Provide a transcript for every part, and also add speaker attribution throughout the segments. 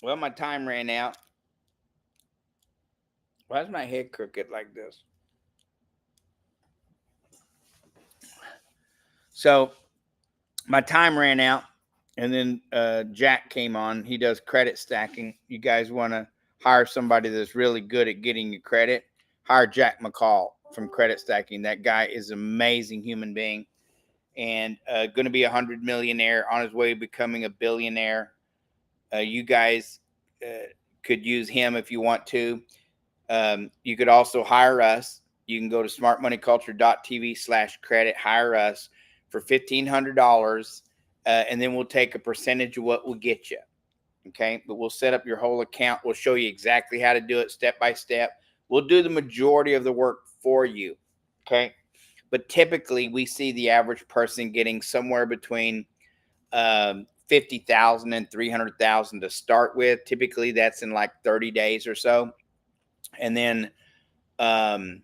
Speaker 1: Well, my time ran out. Why is my head crooked like this? So my time ran out, and then Jack came on. He does credit stacking. You guys want to hire somebody that's really good at getting you credit? Hire Jack McCall from Credit Stacking. That guy is an amazing human being, and going to be 100 millionaire on his way to becoming a billionaire. You guys could use him if you want to. You could also hire us. You can go to smartmoneyculture.tv/credit, hire us for $1,500, and then we'll take a percentage of what we'll get you. Okay, but we'll set up your whole account. We'll show you exactly how to do it step by step. We'll do the majority of the work for you. Okay, but typically we see the average person getting somewhere between 50,000 and 300,000 to start with. Typically that's in like 30 days or so, and then um,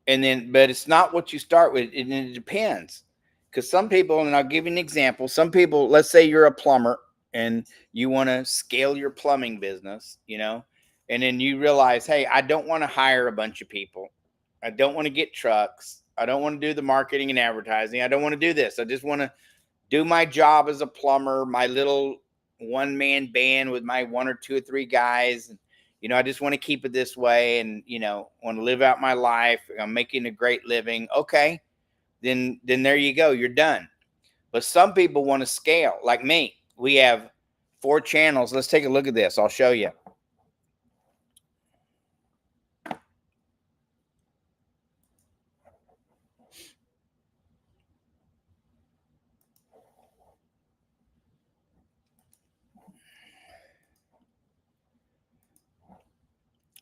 Speaker 1: but it's not what you start with. It depends, because some people, and I'll give you an example. Some people, let's say you're a plumber and you want to scale your plumbing business, and then you realize, hey, I don't want to hire a bunch of people. I don't want to get trucks. I don't want to do the marketing and advertising. I don't want to do this. I just want to do my job as a plumber, my little one-man band with my one or two or three guys. I just want to keep it this way, and want to live out my life. I'm making a great living. Okay, then there you go. You're done. But some people want to scale, like me. We have 4 channels. Let's take a look at this. I'll show you.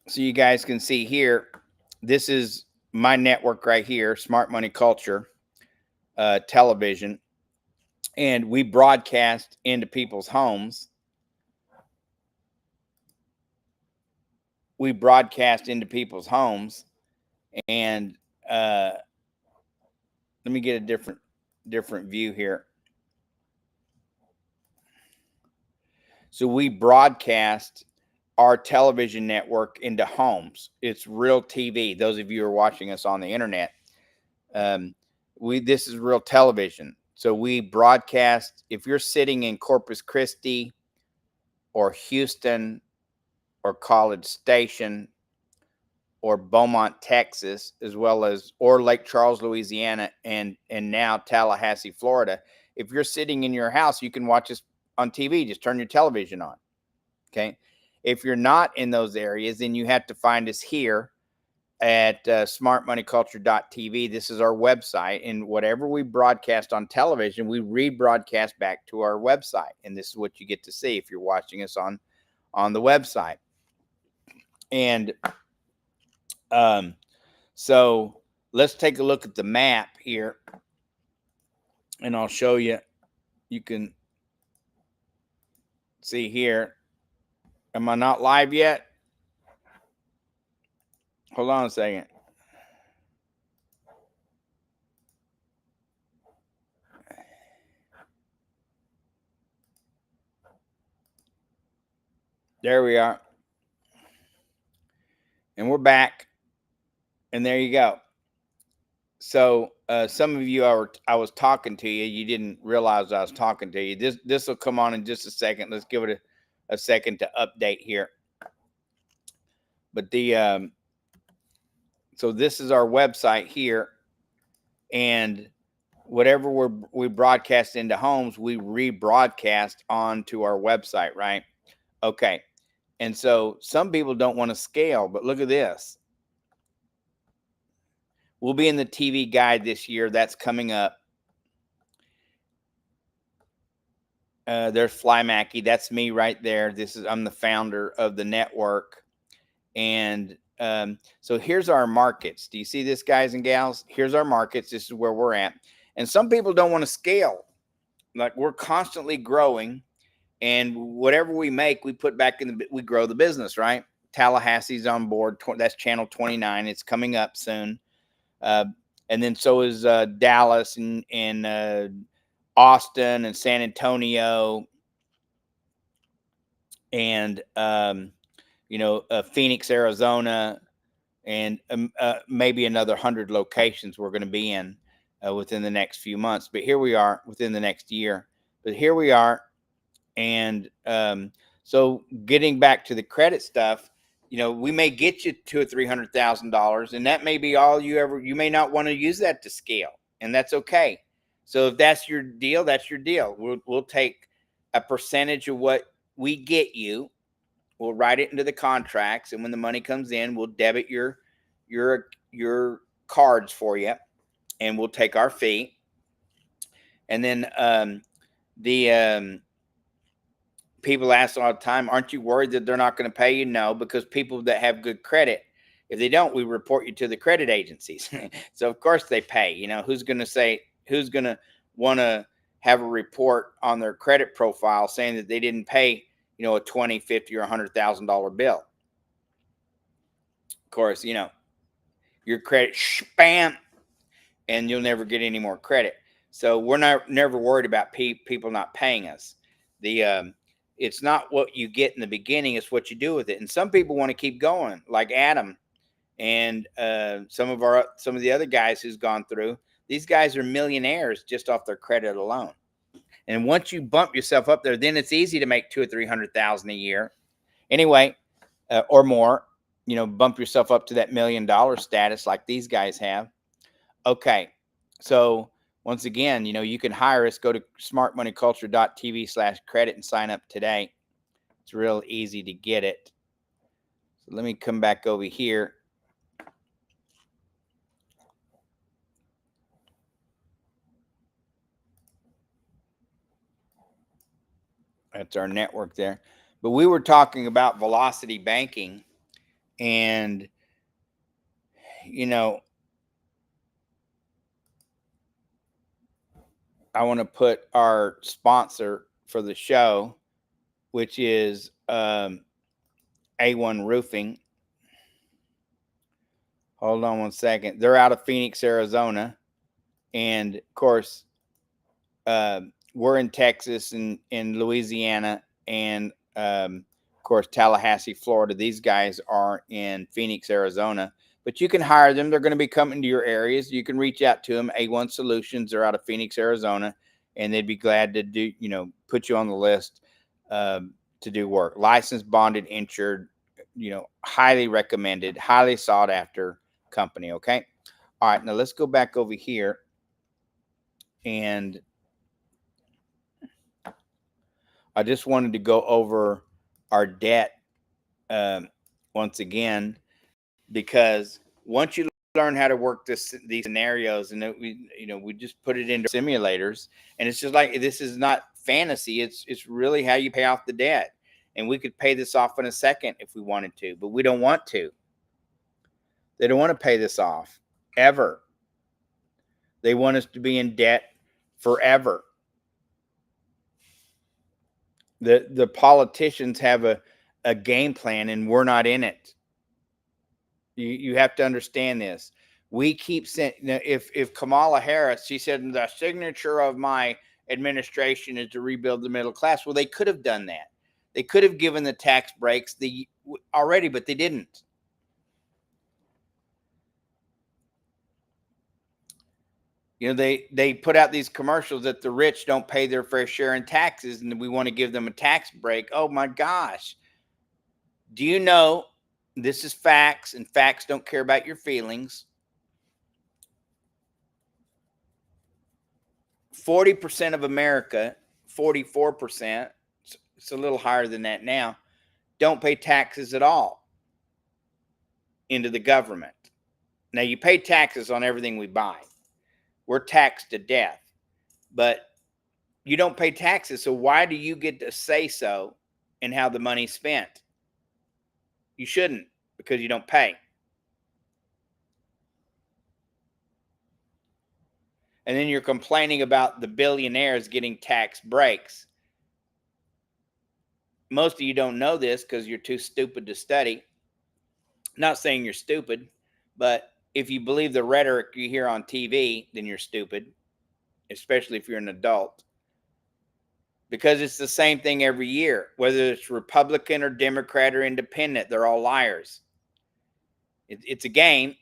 Speaker 1: So you guys can see here, this is my network right here, Smart Money Culture Television. And we broadcast into people's homes. And let me get a different view here. So we broadcast our television network into homes. It's real TV. Those of you who are watching us on the internet, this is real television. So we broadcast. If you're sitting in Corpus Christi or Houston or College Station or Beaumont, Texas, as well as or Lake Charles, Louisiana, and now Tallahassee, Florida. If you're sitting in your house, you can watch us on TV. Just turn your television on. Okay. If you're not in those areas, then you have to find us here at smartmoneyculture.tv. This is our website, and whatever we broadcast on television, we rebroadcast back to our website, and this is what you get to see if you're watching us on the website. And so let's take a look at the map here, and I'll show you. You can see here. Am I not live yet? Hold on a second. There we are. And we're back. And there you go. So some of you, I was talking to you. You didn't realize I was talking to you. This will come on in just a second. Let's give it a second to update here. But so this is our website here, and whatever we broadcast into homes, we rebroadcast onto our website, right? Okay. And so some people don't want to scale, but look at this. We'll be in the TV guide this year. That's coming up. There's Fly Mackey. That's me right there. I'm the founder of the network. And so here's our markets. Do you see this, guys and gals? Here's our markets. This is where we're at. And some people don't want to scale. Like, we're constantly growing, and whatever we make, we put back we grow the business, right? Tallahassee's on board. That's channel 29. It's coming up soon. And then so is Dallas and Austin and San Antonio and Phoenix, Arizona, and maybe another 100 locations we're going to be in within the next few months. But here we are within the next year. But here we are, and so getting back to the credit stuff, we may get you $200,000 or $300,000, and that may be all you ever. You may not want to use that to scale, and that's okay. So if that's your deal, that's your deal. We'll take a percentage of what we get you. We'll write it into the contracts, and when the money comes in, we'll debit your cards for you, and we'll take our fee. And then the people ask all the time, aren't you worried that they're not going to pay you? No, because people that have good credit, if they don't, we report you to the credit agencies. So of course they pay. Who's going to want to have a report on their credit profile saying that they didn't pay, a $20,000, $50,000, or $100,000 bill? Of course, your credit spam, and you'll never get any more credit. So we're never worried about people not paying us. It's not what you get in the beginning, it's what you do with it. And some people want to keep going, like Adam and some of the other guys who's gone through. These guys are millionaires just off their credit alone. And once you bump yourself up there, then it's easy to make $200,000 or $300,000 a year. Anyway, or more. Bump yourself up to that $1 million status like these guys have. Okay, so once again, you can hire us. Go to smartmoneyculture.tv/credit and sign up today. It's real easy to get it. So let me come back over here. That's our network there. But we were talking about velocity banking, and I want to put our sponsor for the show, which is A1 Roofing. Hold on one second. They're out of Phoenix, Arizona. And of course, we're in Texas and in Louisiana, and of course, Tallahassee, Florida. These guys are in Phoenix, Arizona. But you can hire them. They're going to be coming to your areas. You can reach out to them. A1 Solutions. They're out of Phoenix, Arizona, and they'd be glad to do, put you on the list to do work. Licensed, bonded, insured, highly recommended, highly sought after company. Okay. All right. Now let's go back over here, and I just wanted to go over our debt once again, because once you learn how to work these scenarios, and we just put it into simulators, and it's just like, this is not fantasy. It's really how you pay off the debt, and we could pay this off in a second if we wanted to, but we don't want to. They don't want to pay this off ever. They want us to be in debt forever. The politicians have a game plan, and we're not in it. You have to understand this. We keep saying, if Kamala Harris, she said the signature of my administration is to rebuild the middle class. Well, they could have done that. They could have given the tax breaks already, but they didn't. They put out these commercials that the rich don't pay their fair share in taxes, and we want to give them a tax break. Oh my gosh. Do you know, this is facts, and facts don't care about your feelings. 40% of America, 44%, it's a little higher than that now, don't pay taxes at all into the government. Now, you pay taxes on everything we buy. We're taxed to death, but you don't pay taxes. So why do you get to say so in how the money's spent? You shouldn't, because you don't pay. And then you're complaining about the billionaires getting tax breaks. Most of you don't know this because you're too stupid to study. Not saying you're stupid, but if you believe the rhetoric you hear on TV, then you're stupid, especially if you're an adult. because it's the same thing every year, whether it's Republican or Democrat or independent. They're all liars. It's a game.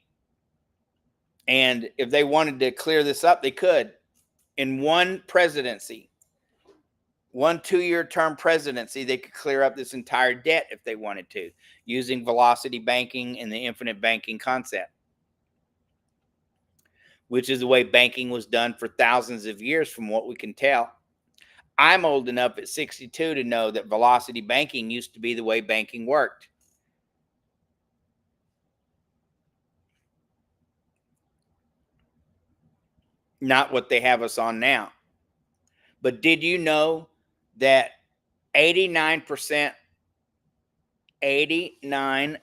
Speaker 1: And if they wanted to clear this up, they could. In one presidency, one 2-year term presidency, they could clear up this entire debt if they wanted to, using velocity banking and the infinite banking concept, which is the way banking was done for thousands of years, from what we can tell. I'm old enough at 62 to know that velocity banking used to be the way banking worked. Not what they have us on now. But did you know that 89%, 89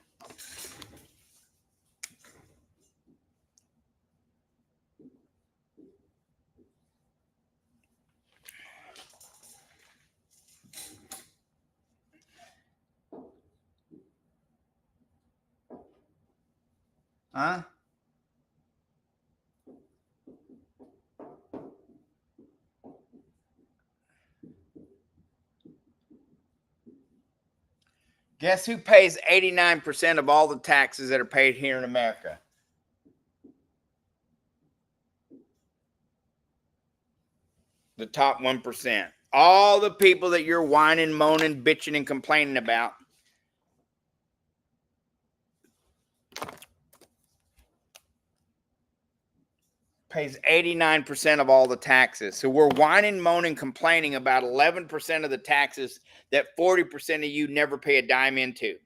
Speaker 1: huh? Guess who pays 89% of all the taxes that are paid here in America? The top 1%. All the people that you're whining, moaning, bitching, and complaining about pays 89% of all the taxes. So we're whining, moaning, complaining about 11% of the taxes that 40% of you never pay a dime into.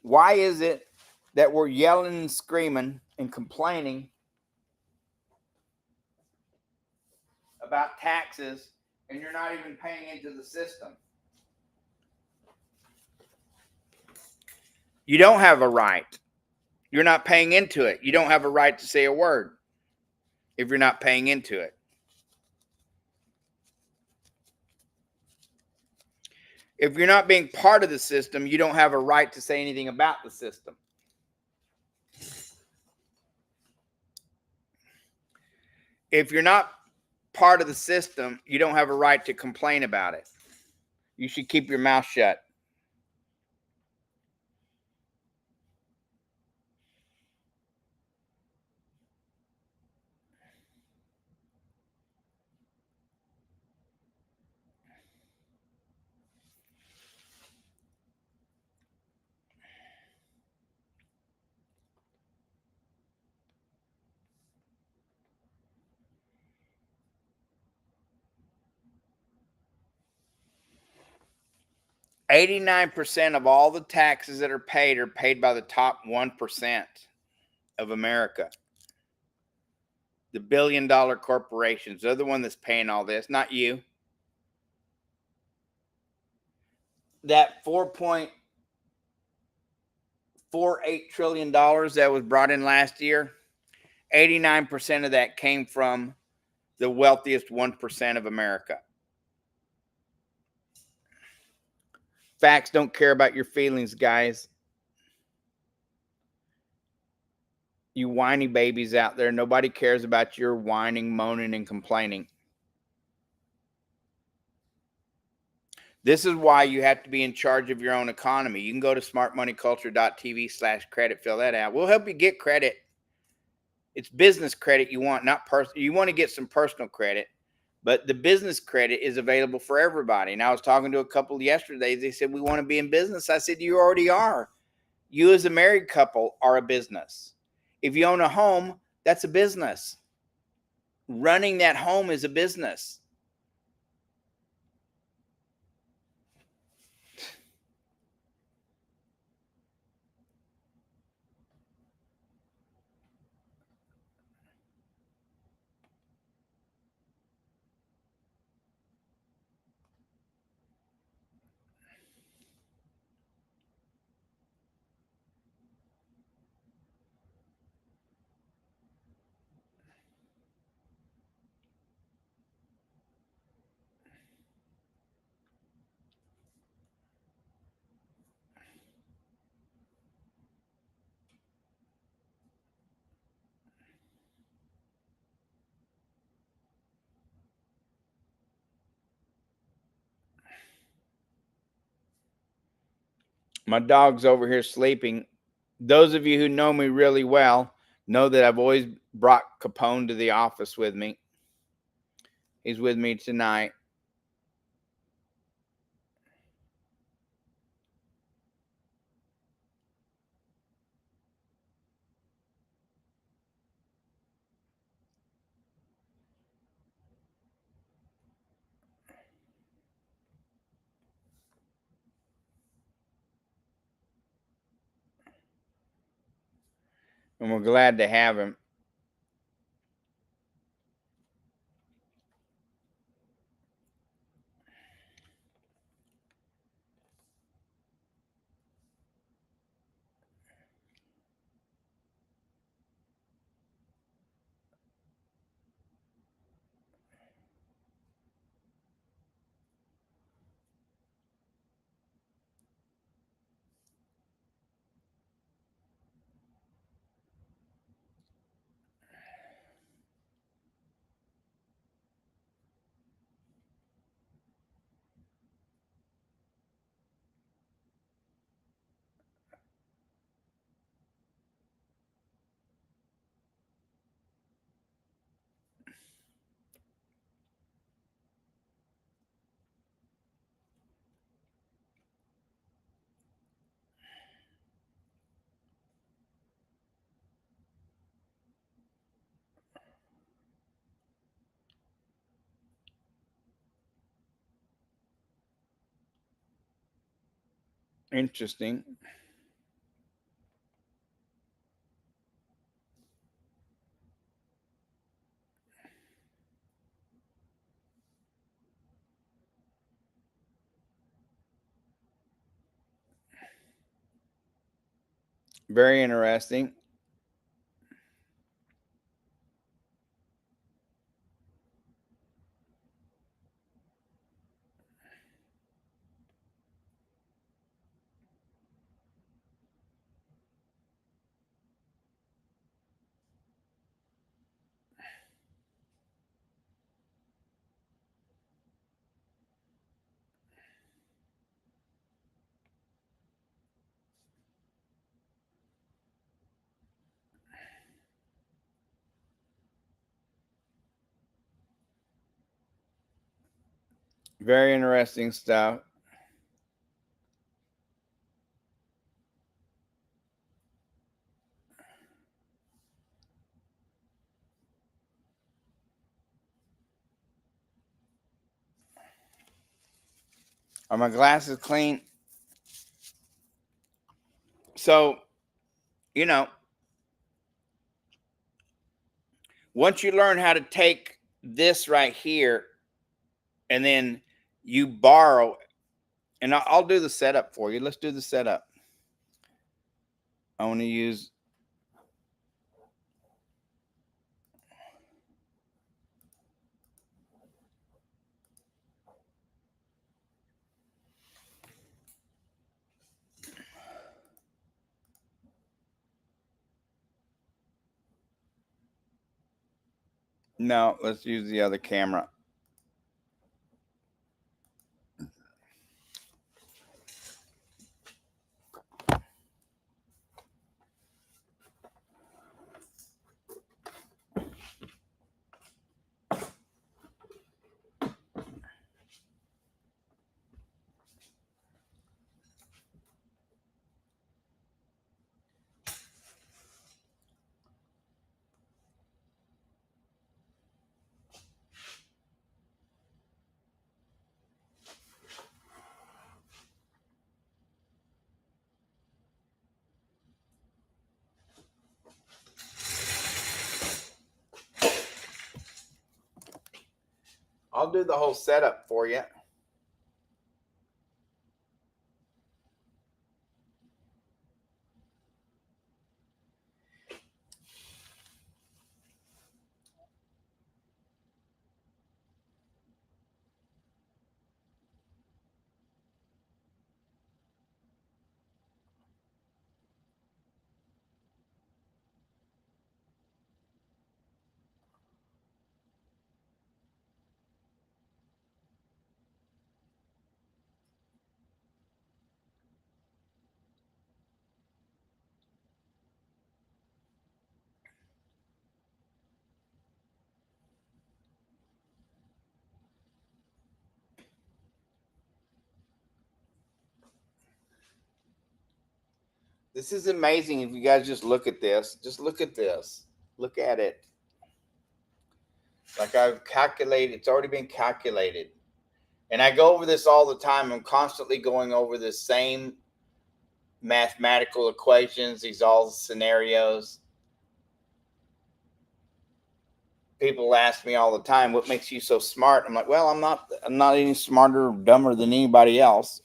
Speaker 1: Why is it that we're yelling and screaming and complaining about taxes and you're not even paying into the system? You don't have a right. You're not paying into it. You don't have a right to say a word if you're not paying into it. If you're not being part of the system, you don't have a right to say anything about the system. If you're not part of the system, you don't have a right to complain about it. You should keep your mouth shut. %89 of all the taxes that are paid by the top 1% of America. The billion-dollar corporations, they're the one that's paying all this, not you. That $4.48 trillion that was brought in last year, 89% of that came from the wealthiest 1% of America. Facts don't care about your feelings, guys. You whiny babies out there, nobody cares about your whining, moaning, and complaining. This is why you have to be in charge of your own economy. You can go to smartmoneyculture.tv/credit, fill that out. We'll help you get credit. It's business credit you want, not personal. You want to get some personal credit, but the business credit is available for everybody. And I was talking to a couple yesterday. They said, we want to be in business. I said, you already are. You as a married couple are a business. If you own a home, that's a business. Running that home is a business. My dog's over here sleeping. Those of you who know me really well know that I've always brought Capone to the office with me. He's with me tonight. And we're glad to have him. Interesting. Very interesting. Very interesting stuff. Are my glasses clean? So, you know, once you learn how to take this right here and then you borrow, and I'll do the setup for you. Let's do the setup. I want to use, no, let's use the other camera. I'll do the whole setup for you. This is amazing. If you guys just look at this, just look at this. Look at it. Like I've calculated, it's already been calculated. And I go over this all the time. I'm constantly going over the same mathematical equations, these all scenarios. People ask me all the time, what makes you so smart? I'm like, well, I'm not any smarter or dumber than anybody else.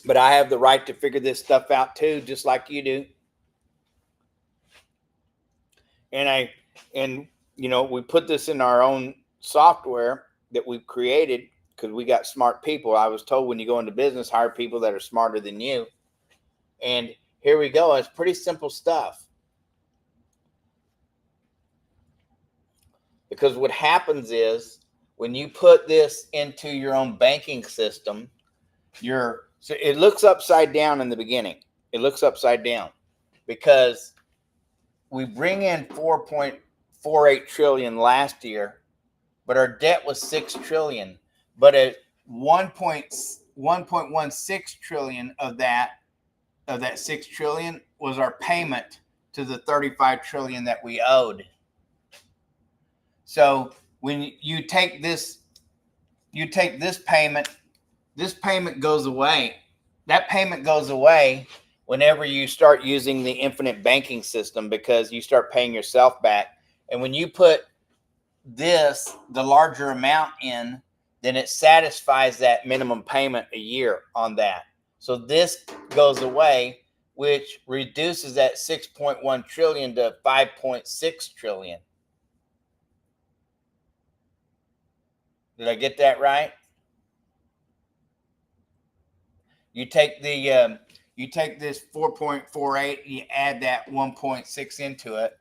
Speaker 1: But I have the right to figure this stuff out too, just like you do. And we put this in our own software that we've created because we got smart people. I was told when you go into business, hire people that are smarter than you. And here we go. It's pretty simple stuff. Because what happens is when you put this into your own banking system, so it looks upside down in the beginning. It looks upside down because we bring in 4.48 trillion last year, but our debt was 6 trillion. But at 1.16 trillion of that 6 trillion was our payment to the 35 trillion that we owed. So when you take this payment, this payment goes away. That payment goes away whenever you start using the infinite banking system because you start paying yourself back. And when you put the larger amount in, then it satisfies that minimum payment a year on that. So this goes away, which reduces that 6.1 trillion to 5.6 trillion. Did I get that right? You take this 4.48, you add that 1.6 into it,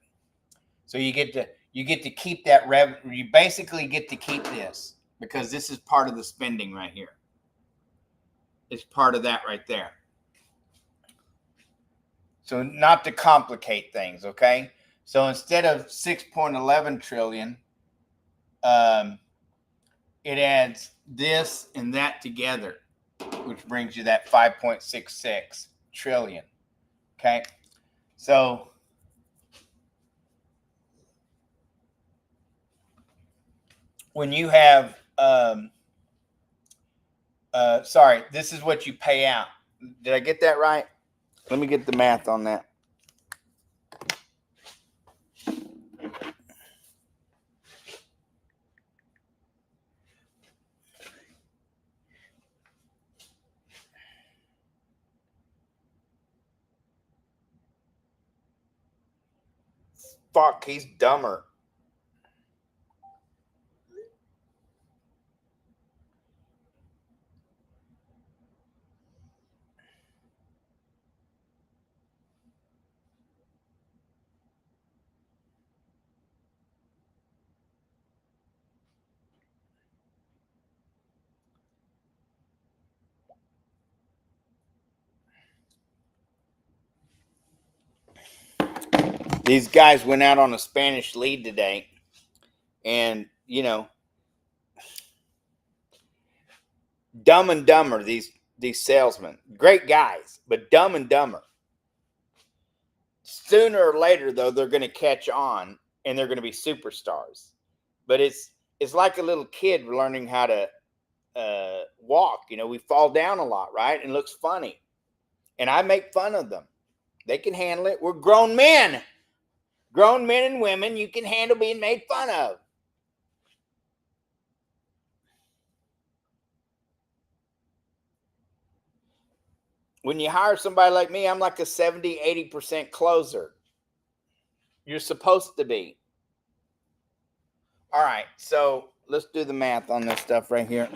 Speaker 1: so you get to keep that revenue. You basically get to keep this because this is part of the spending right here. It's part of that right there. So not to complicate things, okay? So instead of 6.11 trillion, it adds this and that together, which brings you that 5.66 trillion. Okay. So when you have, sorry, this is what you pay out. Did I get that right? Let me get the math on that. Fuck, he's dumber. These guys went out on a Spanish lead today, and Dumb and Dumber. These salesmen, great guys, but Dumb and Dumber. Sooner or later, though, they're going to catch on, and they're going to be superstars. But it's like a little kid learning how to walk. We fall down a lot, right? And it looks funny, and I make fun of them. They can handle it. We're grown men and women. You can handle being made fun of. When you hire somebody like me, I'm like a 70-80% closer. You're supposed to be. All right, so let's do the math on this stuff right here.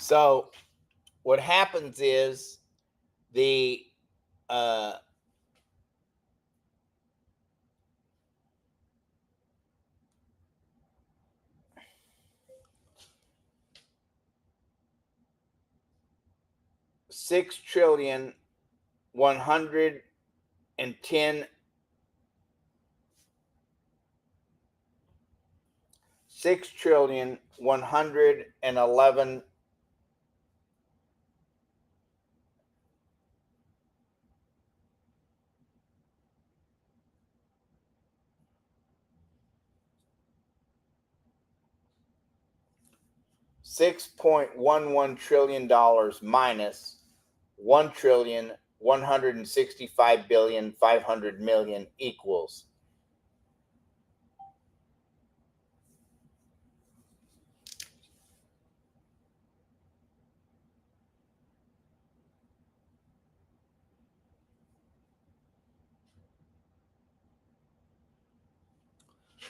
Speaker 1: So what happens is the $6,110,000,000 $6,111,000,000 $6.11 trillion minus 1,165,500,000,000 equals.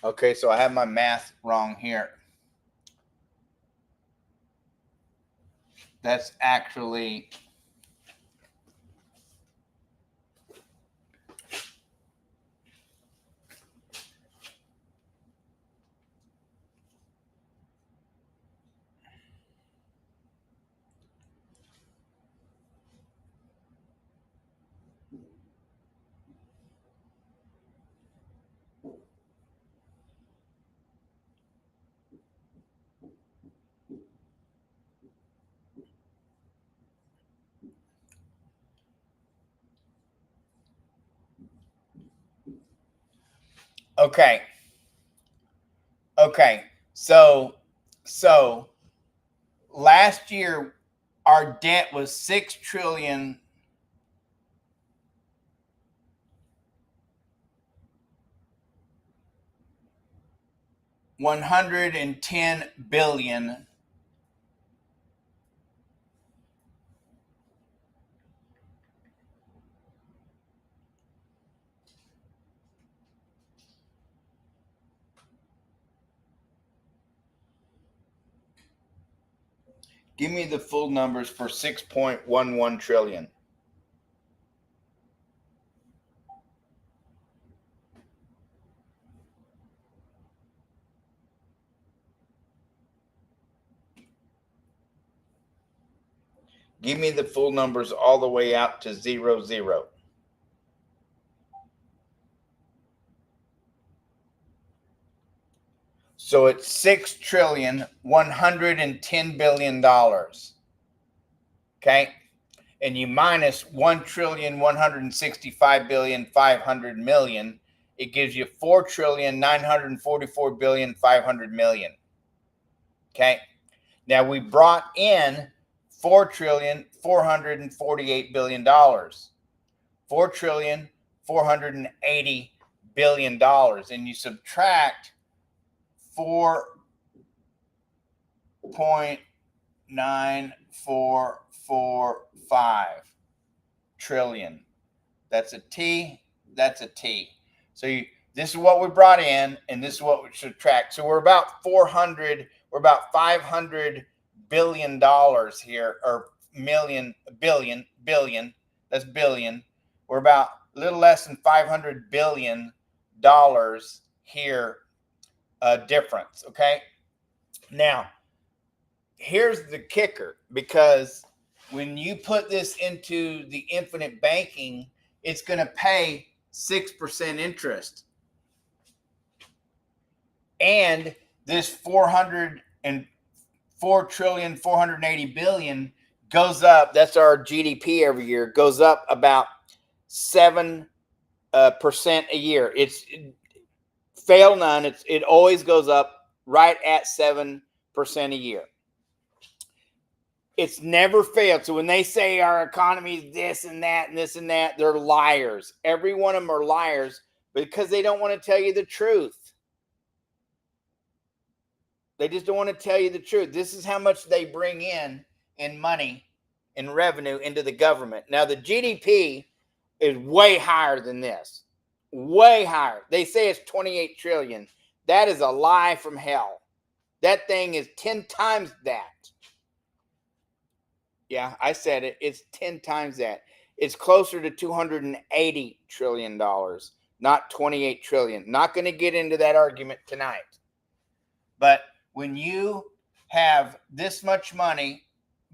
Speaker 1: Okay, so I have my math wrong here. That's actually okay. Okay. So last year our debt was 6,110,000,000,000. Give me the full numbers for 6.11 trillion. Give me the full numbers all the way out to 00. So it's $6,110,000,000,000. Okay. And you minus 1,165,500,000,000, it gives you 4,944,500,000,000. Okay. Now we brought in $4,448,000,000,000, $4,480,000,000,000, and you subtract 4.9445 trillion. That's a T. That's a T. So this is what we brought in, and this is what we subtract. So we're about 400. We're about $500 billion here, or billion. That's billion. We're about a little less than $500 billion here difference. Okay. Now, here's the kicker, because when you put this into the infinite banking, it's going to pay 6% interest. And this 404,480,000,000,000 goes up. That's our GDP every year, goes up about 7% a year. It's fail none. It always goes up right at 7% a year. It's never failed. So when they say our economy is this and that and this and that, they're liars. Every one of them are liars because they don't want to tell you the truth. They just don't want to tell you the truth. This is how much they bring in money, in revenue into the government. Now, the GDP is way higher than this. Way higher. They say it's 28 trillion. That is a lie from hell. That thing is 10 times that. Yeah, I said it. It's 10 times that. It's closer to $280 trillion, not 28 trillion. Not going to get into that argument tonight. But when you have this much money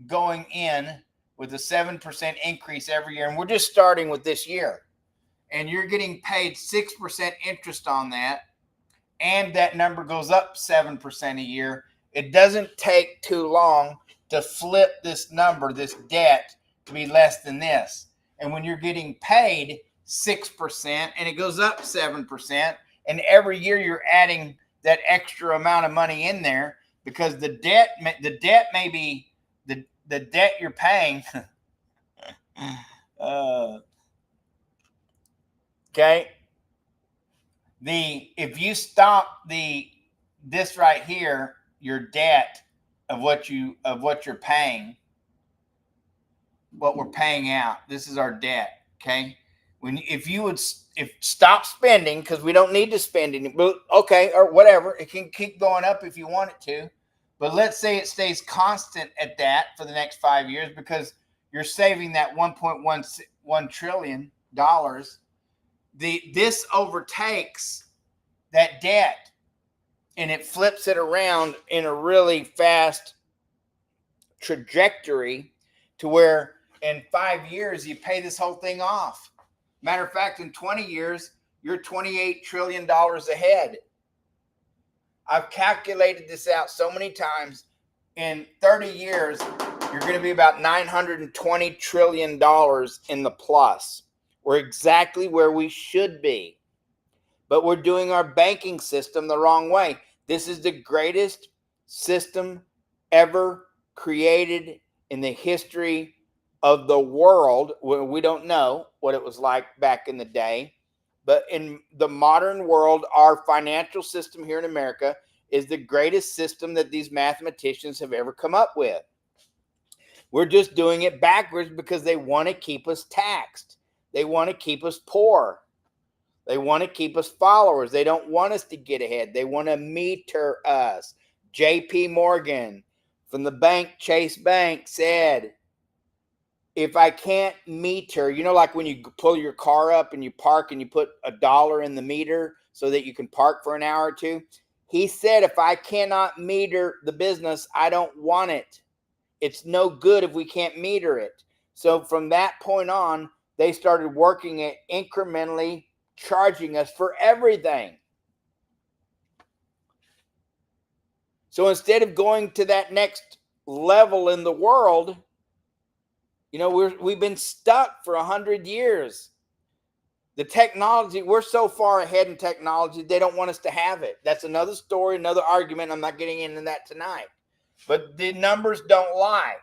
Speaker 1: going in with a 7% increase every year, and we're just starting with this year, and you're getting paid 6% interest on that, and that number goes up 7% a year, it doesn't take too long to flip this number, this debt, to be less than this. And when you're getting paid 6% and it goes up 7%, and every year you're adding that extra amount of money in there, because the debt may be the debt you're paying. Okay. If you stop this right here, your debt of what you're paying, what we're paying out, this is our debt. Okay. If stop spending, because we don't need to spend any, okay, or whatever, it can keep going up if you want it to, but let's say it stays constant at that for the next 5 years, because you're saving that $1.11 trillion. This overtakes that debt, and it flips it around in a really fast trajectory to where in 5 years you pay this whole thing off. Matter of fact, in 20 years, you're $28 trillion ahead. I've calculated this out so many times. In 30 years, you're going to be about $920 trillion in the plus. We're exactly where we should be. But we're doing our banking system the wrong way. This is the greatest system ever created in the history of the world. We don't know what it was like back in the day, but in the modern world, our financial system here in America is the greatest system that these mathematicians have ever come up with. We're just doing it backwards because they want to keep us taxed. They want to keep us poor. They want to keep us followers. They don't want us to get ahead. They want to meter us. JP Morgan from the bank, Chase Bank, said, if I can't meter, like when you pull your car up and you park and you put $1 in the meter so that you can park for an hour or two. He said, if I cannot meter the business, I don't want it. It's no good if we can't meter it. So from that point on, they started working it incrementally, charging us for everything. So instead of going to that next level in the world, we've been stuck for 100 years. The technology, we're so far ahead in technology, they don't want us to have it. That's another story, another argument. I'm not getting into that tonight. But the numbers don't lie.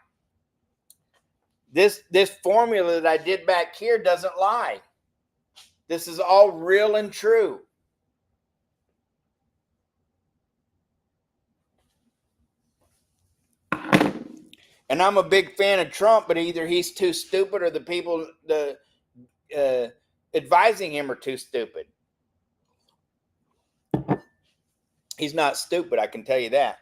Speaker 1: This formula that I did back here doesn't lie. This is all real and true. And I'm a big fan of Trump, but either he's too stupid or the people advising him are too stupid. He's not stupid, I can tell you that.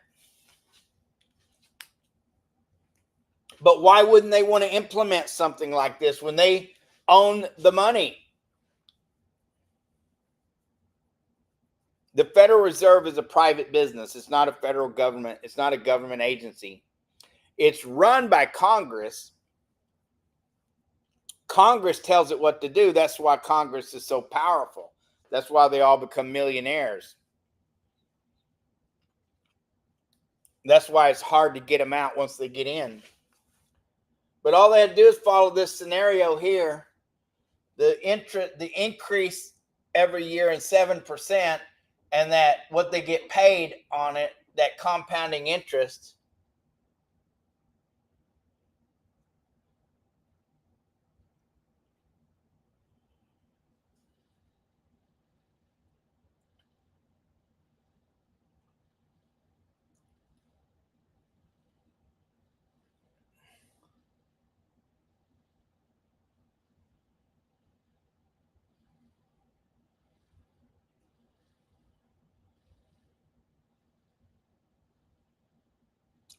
Speaker 1: But why wouldn't they want to implement something like this when they own the money? The Federal Reserve is a private business. It's not a federal government. It's not a government agency. It's run by Congress. Congress tells it what to do. That's why Congress is so powerful. That's why they all become millionaires. That's why it's hard to get them out once they get in. But all they have to do is follow this scenario here. The increase every year in 7%, and that what they get paid on it, that compounding interest.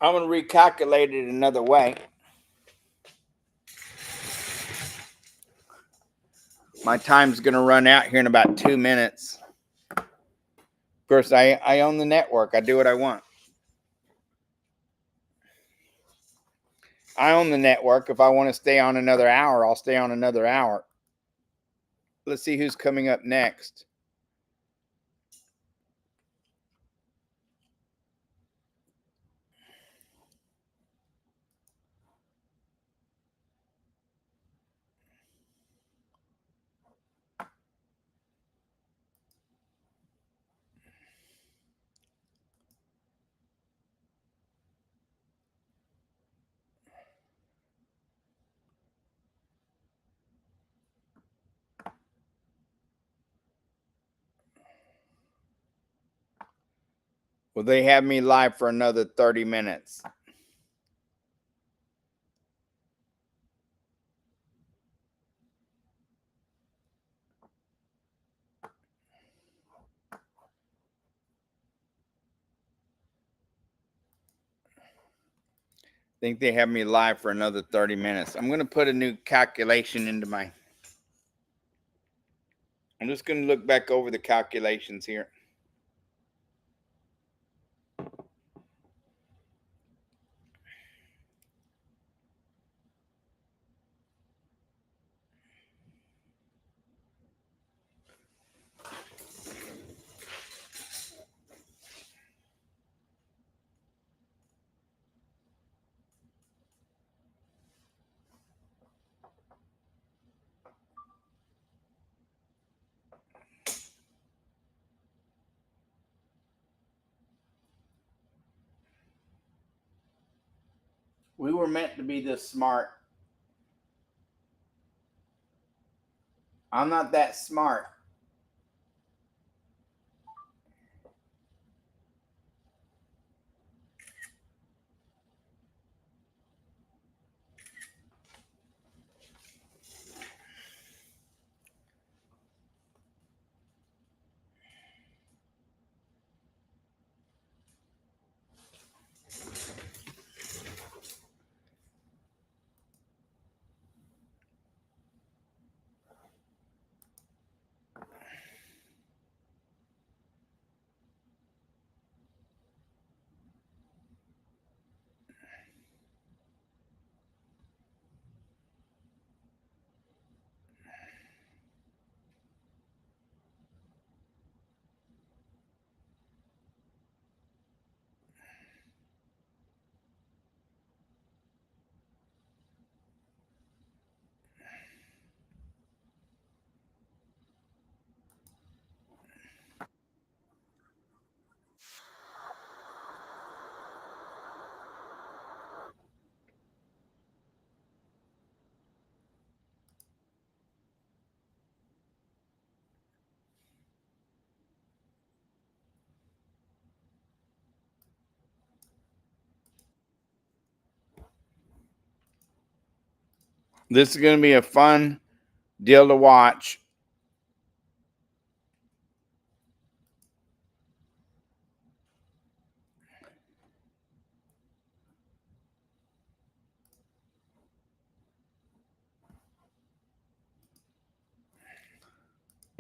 Speaker 1: I'm going to recalculate it another way. My time's going to run out here in about 2 minutes. Of course, I own the network. I do what I want. I own the network. If I want to stay on another hour, I'll stay on another hour. Let's see who's coming up next. Well, they have me live for another 30 minutes. I think they have me live for another 30 minutes. I'm going to put a new calculation into my... I'm just going to look back over the calculations here. We were meant to be this smart. I'm not that smart. This is going to be a fun deal to watch.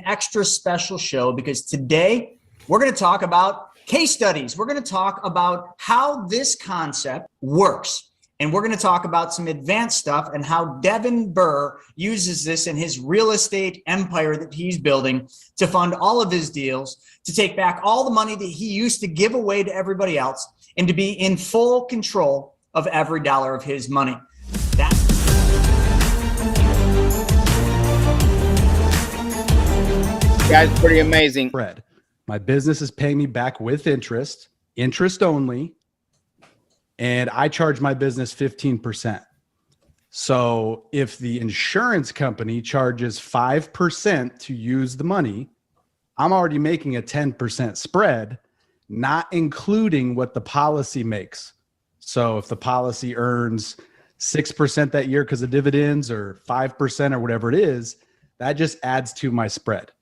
Speaker 2: Extra special show because today we're going to talk about case studies. We're going to talk about how this concept works. And we're going to talk about some advanced stuff and how Devin Burr uses this in his real estate empire that he's building to fund all of his deals, to take back all the money that he used to give away to everybody else, and to be in full control of every dollar of his money.
Speaker 1: Guys, pretty amazing.
Speaker 3: Spread. My business is paying me back with interest only, and I charge my business 15%. So if the insurance company charges 5% to use the money, I'm already making a 10% spread, not including what the policy makes. So if the policy earns 6% that year because of dividends or 5% or whatever it is, that just adds to my spread.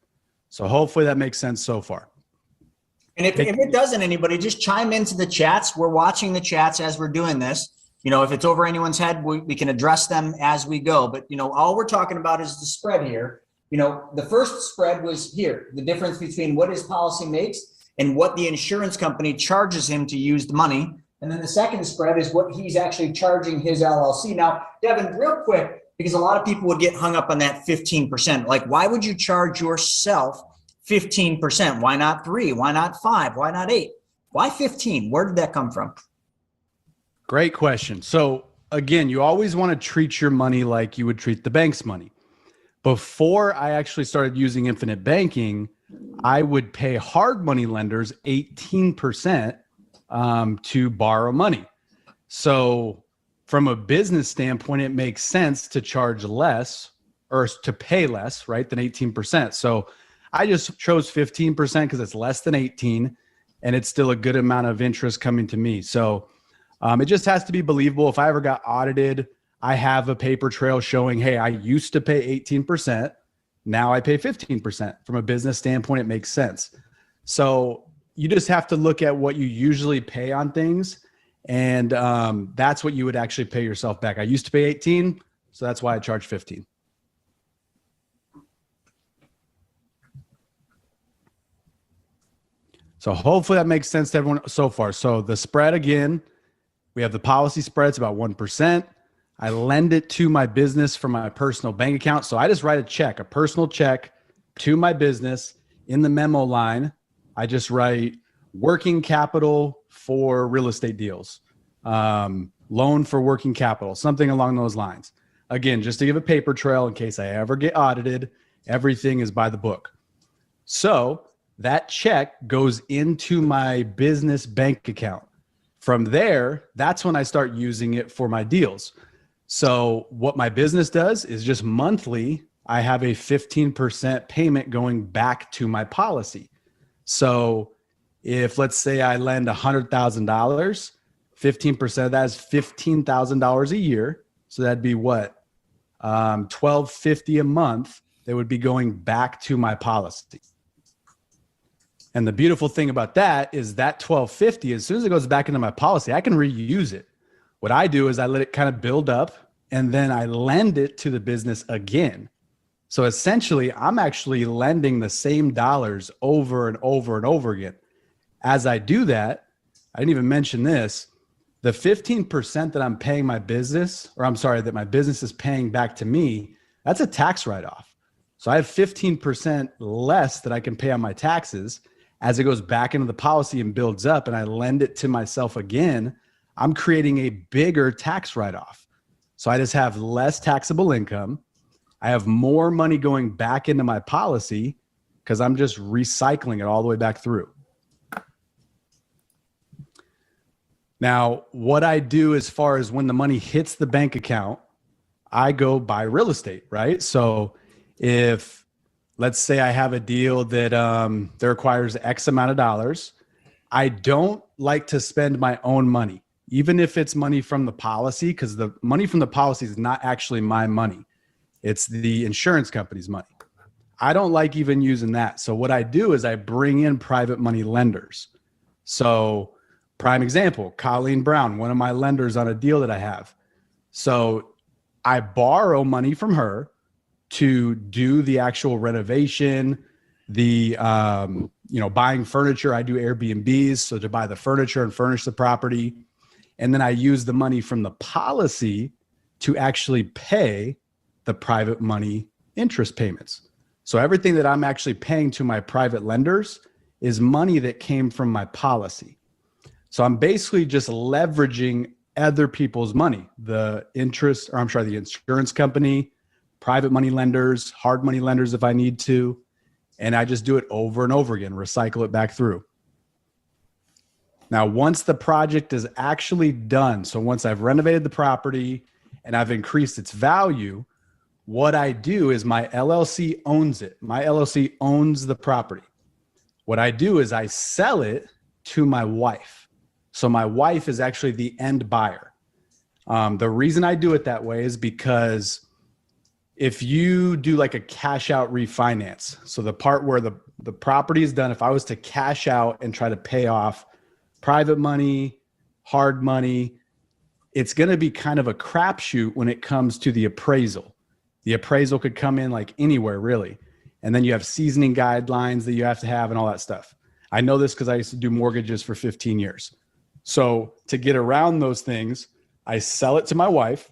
Speaker 3: So hopefully that makes sense so far.
Speaker 2: And if it doesn't, anybody, just chime into the chats. We're watching the chats as we're doing this. You know, if it's over anyone's head, we can address them as we go. But, you know, all we're talking about is the spread here. The first spread was here, the difference between what his policy makes and what the insurance company charges him to use the money. And then the second spread is what he's actually charging his LLC. Now, Devin, real quick, because a lot of people would get hung up on that 15%. Like, why would you charge yourself 15%? Why not 3? Why not 5? Why not 8? Why 15? Where did that come from?
Speaker 3: Great question. So again, you always want to treat your money like you would treat the bank's money. Before I actually started using infinite banking, I would pay hard money lenders 18% to borrow money. So from a business standpoint, it makes sense to charge less or to pay less, right, than 18%. So I just chose 15% because it's less than 18 and it's still a good amount of interest coming to me. So it just has to be believable. If I ever got audited, I have a paper trail showing, hey, I used to pay 18%. Now I pay 15%. From a business standpoint, it makes sense. So you just have to look at what you usually pay on things. And that's what you would actually pay yourself back. I used to pay 18, so that's why I charge 15. So hopefully that makes sense to everyone so far. So the spread, again, we have the policy spread. It's about 1%. I lend it to my business from my personal bank account. So I just write a check, a personal check to my business. In the memo line, I just write working capital for real estate deals, loan for working capital, something along those lines. Again, just to give a paper trail in case I ever get audited, everything is by the book. So that check goes into my business bank account. From there, that's when I start using it for my deals. So what my business does is just monthly, I have a 15% payment going back to my policy. So if, let's say, I lend $100,000, 15% of that is $15,000 a year. So that'd be what? $1,250 a month that would be going back to my policy. And the beautiful thing about that is that $1,250, as soon as it goes back into my policy, I can reuse it. What I do is I let it kind of build up and then I lend it to the business again. So essentially, I'm actually lending the same dollars over and over and over again. As I do that, I didn't even mention this, the 15% that I'm paying my business, or I'm sorry, that my business is paying back to me, that's a tax write-off. So I have 15% less that I can pay on my taxes. As it goes back into the policy and builds up and I lend it to myself again, I'm creating a bigger tax write-off. So I just have less taxable income. I have more money going back into my policy because I'm just recycling it all the way back through. Now, what I do as far as when the money hits the bank account, I go buy real estate, right? So if, let's say I have a deal that requires X amount of dollars, I don't like to spend my own money, even if it's money from the policy, because the money from the policy is not actually my money. It's the insurance company's money. I don't like even using that. So what I do is I bring in private money lenders. So prime example, Colleen Brown, one of my lenders on a deal that I have. So I borrow money from her to do the actual renovation, the buying furniture. I do Airbnbs, so to buy the furniture and furnish the property. And then I use the money from the policy to actually pay the private money interest payments. So everything that I'm actually paying to my private lenders is money that came from my policy. So I'm basically just leveraging other people's money, the insurance company, private money lenders, hard money lenders if I need to. And I just do it over and over again, recycle it back through. Now, once the project is actually done, so once I've renovated the property and I've increased its value, what I do is my LLC owns it. My LLC owns the property. What I do is I sell it to my wife. So my wife is actually the end buyer. The reason I do it that way is because if you do like a cash out refinance, so the part where the property is done, if I was to cash out and try to pay off private money, hard money, it's going to be kind of a crapshoot when it comes to the appraisal. The appraisal could come in like anywhere really. And then you have seasoning guidelines that you have to have and all that stuff. I know this because I used to do mortgages for 15 years. So to get around those things, I sell it to my wife,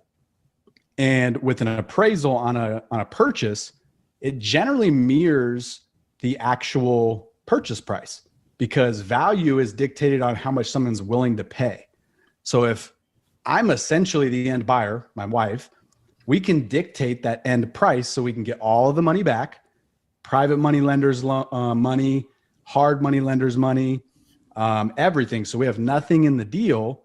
Speaker 3: and with an appraisal on a purchase, it generally mirrors the actual purchase price because value is dictated on how much someone's willing to pay. So if I'm essentially the end buyer, my wife, we can dictate that end price so we can get all of the money back, private money lenders' money, hard money lenders' money, everything. So we have nothing in the deal.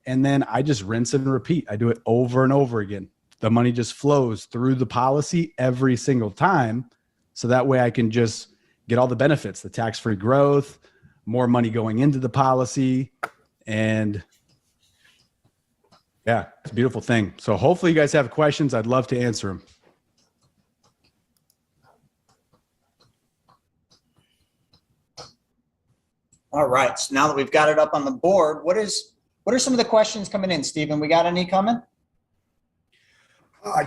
Speaker 3: And then I just rinse and repeat. I do it over and over again. The money just flows through the policy every single time. So that way I can just get all the benefits, the tax-free growth, more money going into the policy. And yeah, it's a beautiful thing. So hopefully you guys have questions. I'd love to answer them.
Speaker 2: All right. So now that we've got it up on the board, what are some of the questions coming in, Stephen? We got any coming?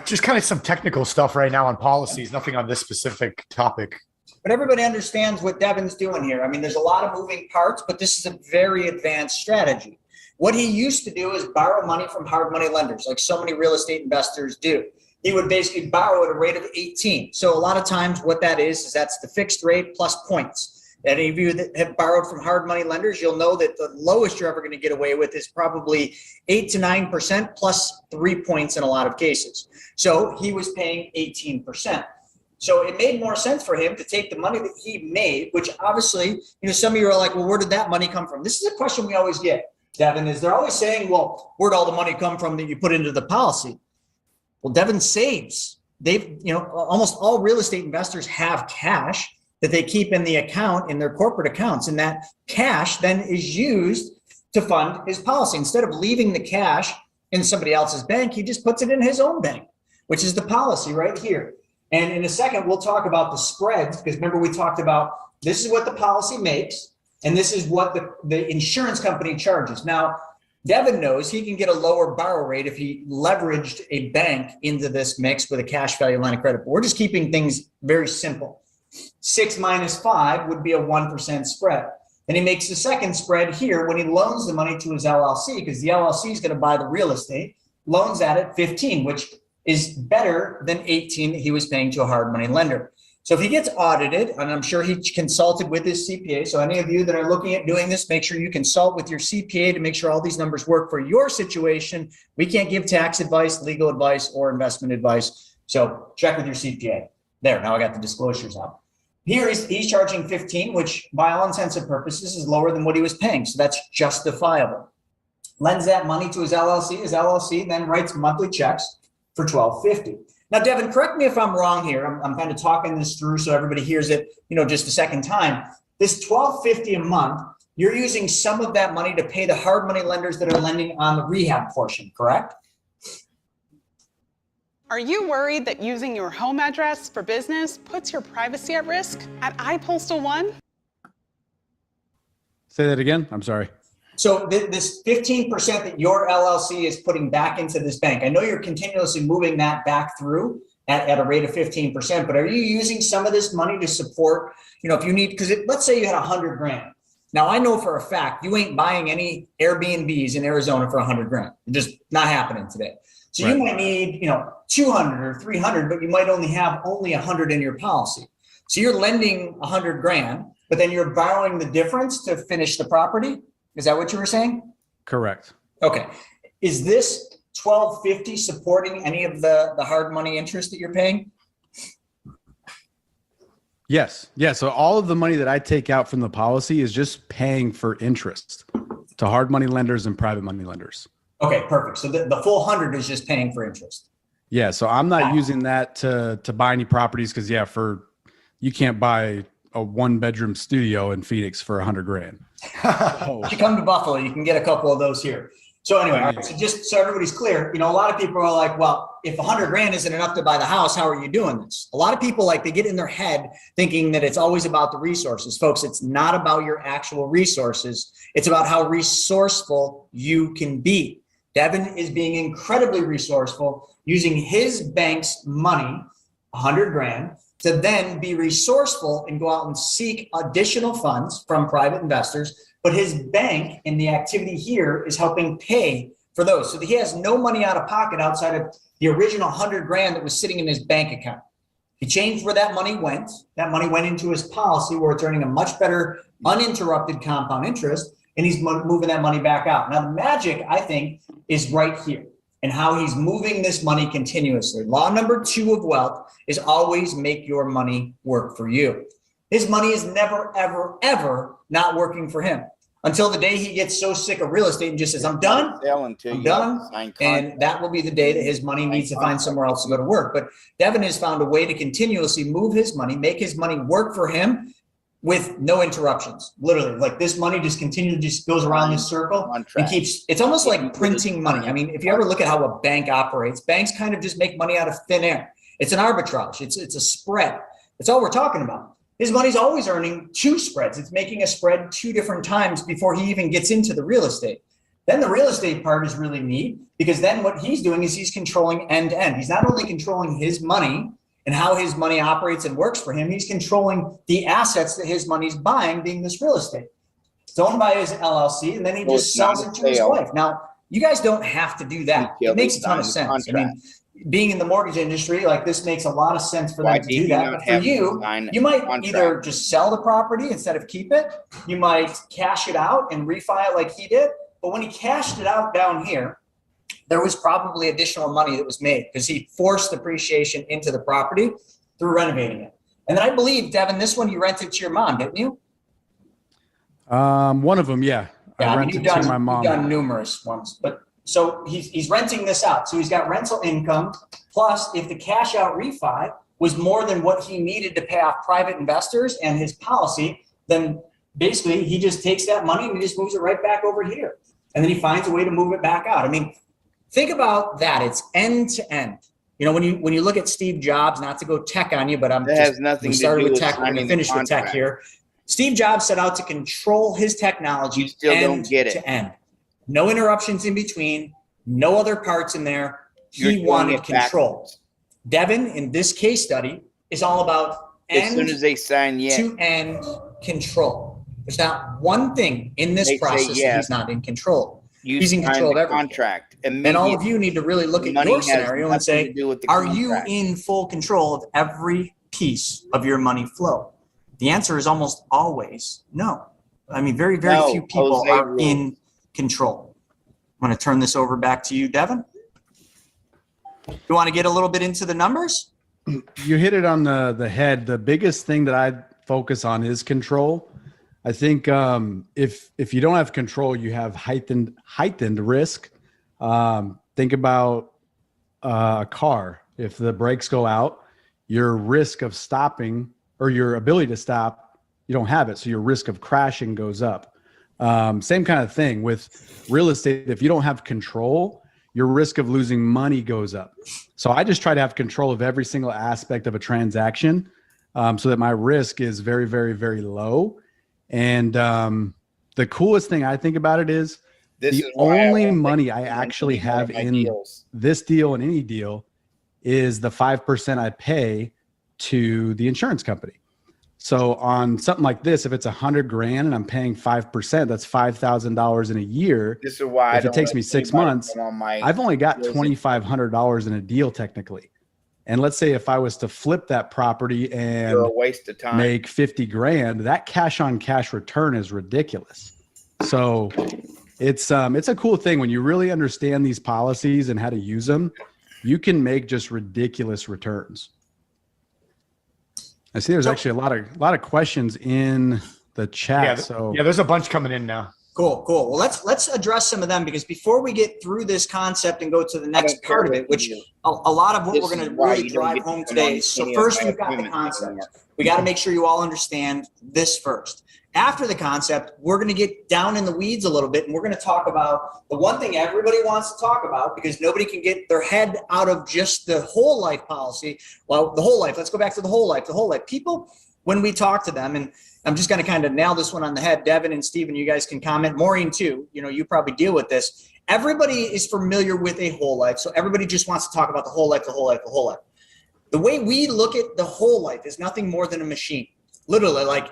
Speaker 4: Just kind of some technical stuff right now on policies, nothing on this specific topic.
Speaker 2: But everybody understands what Devin's doing here. I mean, there's a lot of moving parts, but this is a very advanced strategy. What he used to do is borrow money from hard money lenders, like so many real estate investors do. He would basically borrow at a rate of 18. So a lot of times what that is that's the fixed rate plus points. Any of you that have borrowed from hard money lenders, you'll know that the lowest you're ever going to get away with is probably 8 to 9% plus 3 points in a lot of cases. So he was paying 18%. So it made more sense for him to take the money that he made, which obviously, some of you are like, well, where did that money come from? This is a question we always get, Devin, is they're always saying, well, where'd all the money come from that you put into the policy? Well, Devin saves. Almost all real estate investors have cash that they keep in the account, in their corporate accounts. And that cash then is used to fund his policy. Instead of leaving the cash in somebody else's bank, he just puts it in his own bank, which is the policy right here. And in a second, we'll talk about the spreads, because remember we talked about this is what the policy makes, and this is what the insurance company charges. Now, Devin knows he can get a lower borrow rate if he leveraged a bank into this mix with a cash value line of credit. But we're just keeping things very simple. 6 minus 5 would be a 1% spread. And he makes the second spread here when he loans the money to his LLC, because the LLC is going to buy the real estate, loans at it 15, which is better than 18 that he was paying to a hard money lender. So if he gets audited, and I'm sure he consulted with his CPA, so any of you that are looking at doing this, make sure you consult with your CPA to make sure all these numbers work for your situation. We can't give tax advice, legal advice, or investment advice. So check with your CPA. There, now I got the disclosures out. Here he's charging 15, which by all intents and purposes is lower than what he was paying. So that's justifiable. Lends that money to his LLC. His LLC then writes monthly checks for $1,250. Now, Devin, correct me if I'm wrong here. I'm kind of talking this through so everybody hears it, just a second time. This $1,250 a month, you're using some of that money to pay the hard money lenders that are lending on the rehab portion, correct?
Speaker 5: Are you worried that using your home address for business puts your privacy at risk? At iPostal One?
Speaker 3: Say that again. I'm sorry.
Speaker 2: So this 15% that your LLC is putting back into this bank, I know you're continuously moving that back through at a rate of 15%, but are you using some of this money to support, if you need, because let's say you had $100,000. Now I know for a fact you ain't buying any Airbnbs in Arizona for $100,000. It's just not happening today. So right. You might need, 200 or 300, but you might only have 100 in your policy. So you're lending $100,000, but then you're borrowing the difference to finish the property. Is that what you were saying?
Speaker 3: Correct.
Speaker 2: Okay. Is this $1,250 supporting any of the hard money interest that you're paying?
Speaker 3: Yes. Yeah. So all of the money that I take out from the policy is just paying for interest to hard money lenders and private money lenders. Okay,
Speaker 2: perfect. So the full 100 is just paying for interest.
Speaker 3: Yeah. So I'm not using that to buy any properties because you can't buy a 1-bedroom studio in Phoenix for $100,000.
Speaker 2: If you come to Buffalo, you can get a couple of those here. So anyway, all right, so just so everybody's clear, a lot of people are like, well, if $100,000 isn't enough to buy the house, how are you doing this? A lot of people they get in their head thinking that it's always about the resources. Folks, it's not about your actual resources. It's about how resourceful you can be. Devin is being incredibly resourceful, using his bank's money, 100 grand, to then be resourceful and go out and seek additional funds from private investors. But his bank in the activity here is helping pay for those. So he has no money out of pocket outside of the original 100 grand that was sitting in his bank account. He changed where that money went. That money went into his policy where it's earning a much better uninterrupted compound interest, and he's moving that money back out. Now, the magic, I think, is right here and how he's moving this money continuously. Law number 2 of wealth is always make your money work for you. His money is never, ever, ever not working for him until the day he gets so sick of real estate and just says, I'm done, I'm done. And that will be the day that his money needs to find somewhere else to go to work. But Devin has found a way to continuously move his money, make his money work for him with no interruptions. Literally, like this money just continually just goes around this circle and keeps, it's almost like printing money. I mean, if you ever look at how a bank operates, banks kind of just make money out of thin air. It's an arbitrage. It's a spread. That's all we're talking about. His money's always earning 2 spreads. It's making a spread 2 different times before he even gets into the real estate. Then the real estate part is really neat because then what he's doing is he's controlling end to end. He's not only controlling his money and how his money operates and works for him, he's controlling the assets that his money's buying, being this real estate. It's owned by his LLC, and then he just sells it to his wife. Now, you guys don't have to do that. It makes a ton of sense. I mean, being in the mortgage industry, like this makes a lot of sense for them to do that. But for you, you might either just sell the property instead of keep it. You might cash it out and refi it like he did. But when he cashed it out down here, there was probably additional money that was made because he forced appreciation into the property through renovating it. And then I believe, Devin, this one you rented to your mom, didn't you?
Speaker 3: One of them, yeah. I rented to my mom.
Speaker 2: You've done numerous ones, but so he's renting this out. So he's got rental income. Plus, if the cash out refi was more than what he needed to pay off private investors and his policy, then basically he just takes that money and he just moves it right back over here. And then he finds a way to move it back out. I mean, think about that. It's end to end. You know, when you look at Steve Jobs, not to go tech on you, but we started with tech. We're going to finish with tech here. Steve Jobs set out to control his technology end to end. No interruptions in between, no other parts in there. He wanted control. Devin, in this case study, is all about
Speaker 1: as soon as they sign
Speaker 2: to end control. There's not one thing in this process that he's not in control. He's in control of everything. Contract. And all of you need to really look at your scenario and say, are you in full control of every piece of your money flow? The answer is almost always no. I mean, very, very few people are in control. I'm going to turn this over back to you, Devin. You want to get a little bit into the numbers?
Speaker 3: You hit it on the head. The biggest thing that I focus on is control. I think if you don't have control, you have heightened risk. Think about a car. If the brakes go out, your risk of stopping or your ability to stop, you don't have it. So your risk of crashing goes up. Same kind of thing with real estate. If you don't have control, your risk of losing money goes up. So I just try to have control of every single aspect of a transaction so that my risk is very, very, very low. And the coolest thing I think about it is the only money I actually have in this deal and any deal is the 5% I pay to the insurance company. So on something like this, if it's $100,000 and I'm paying 5%, that's $5,000 in a year.
Speaker 1: This is why
Speaker 3: if it takes me 6 months, I've only got $2,500 in a deal technically. And let's say if I was to flip that property and
Speaker 1: a waste of time,
Speaker 3: make $50,000, that cash on cash return is ridiculous. So it's a cool thing when you really understand these policies and how to use them. You can make just ridiculous returns. I see there's actually a lot of questions in the chat.
Speaker 4: Yeah, there's a bunch coming in now.
Speaker 2: Cool. Well, let's address some of them because before we get through this concept and go to the next part of it, which a lot of what we're going to really drive home today. So first, we've got the concept. We got to make sure you all understand this first. After the concept, we're going to get down in the weeds a little bit, and we're going to talk about the one thing everybody wants to talk about because nobody can get their head out of just the whole life policy. Well, the whole life. Let's go back to the whole life. The whole life. People, when we talk to them, and I'm just going to kind of nail this one on the head. Devin and Steven, you guys can comment. Maureen, too. You know, you probably deal with this. Everybody is familiar with a whole life. So everybody just wants to talk about the whole life, the whole life, the whole life. The way we look at the whole life is nothing more than a machine. Literally, like